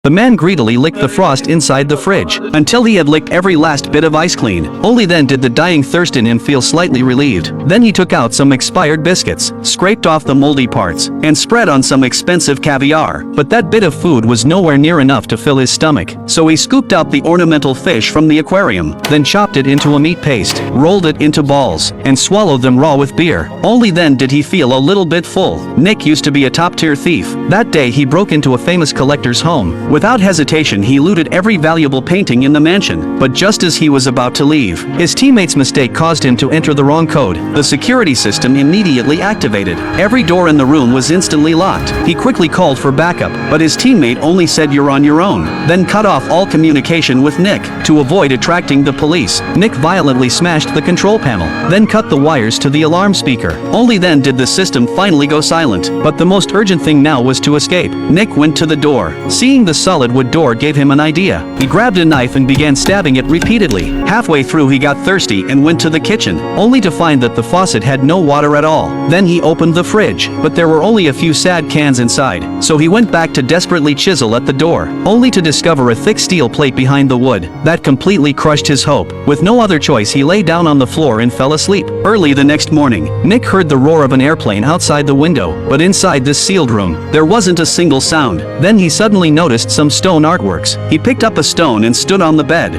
The man greedily licked the frost inside the fridge, until he had licked every last bit of ice clean. Only then did the dying thirst in him feel slightly relieved. Then he took out some expired biscuits, scraped off the moldy parts, and spread on some expensive caviar. But that bit of food was nowhere near enough to fill his stomach, so he scooped out the ornamental fish from the aquarium, then chopped it into a meat paste, rolled it into balls, and swallowed them raw with beer. Only then did he feel a little bit full. Nick used to be a top-tier thief. That day he broke into a famous collector's home. Without hesitation he looted every valuable painting in the mansion, but just as he was about to leave, his teammate's mistake caused him to enter the wrong code. The security system immediately activated. Every door in the room was instantly locked. He quickly called for backup, but his teammate only said "You're on your own," then cut off all communication with Nick. To avoid attracting the police, Nick violently smashed the control panel, then cut the wires to the alarm speaker. Only then did the system finally go silent. But the most urgent thing now was to escape. Nick went to the door. Seeing the solid wood door gave him an idea. He grabbed a knife and began stabbing it repeatedly. Halfway through he got thirsty and went to the kitchen, only to find that the faucet had no water at all. Then he opened the fridge, but there were only a few sad cans inside, so he went back to desperately chisel at the door, only to discover a thick steel plate behind the wood. That completely crushed his hope. With no other choice he lay down on the floor and fell asleep. Early the next morning, Nick heard the roar of an airplane outside the window, but inside this sealed room, there wasn't a single sound. Then he suddenly noticed some stone artworks. He picked up a stone and stood on the bed.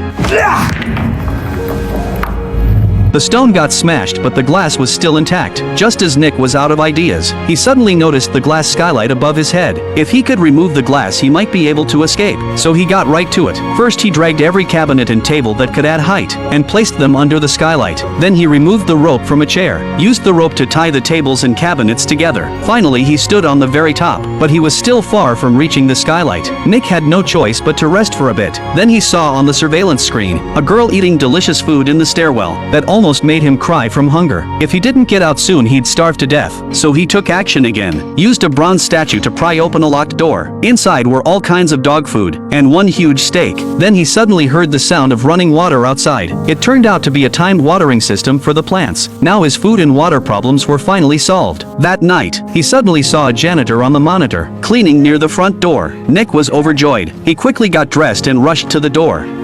The stone got smashed, but the glass was still intact. Just as Nick was out of ideas, he suddenly noticed the glass skylight above his head. If he could remove the glass, he might be able to escape, so he got right to it. First he dragged every cabinet and table that could add height, and placed them under the skylight. Then he removed the rope from a chair, used the rope to tie the tables and cabinets together. Finally he stood on the very top, but he was still far from reaching the skylight. Nick had no choice but to rest for a bit. Then he saw on the surveillance screen a girl eating delicious food in the stairwell that almost made him cry from hunger. If he didn't get out soon he'd starve to death, so he took action again, used a bronze statue to pry open a locked door. Inside were all kinds of dog food, and one huge steak. Then he suddenly heard the sound of running water outside. It turned out to be a timed watering system for the plants. Now his food and water problems were finally solved. That night, he suddenly saw a janitor on the monitor, cleaning near the front door. Nick was overjoyed. He quickly got dressed and rushed to the door.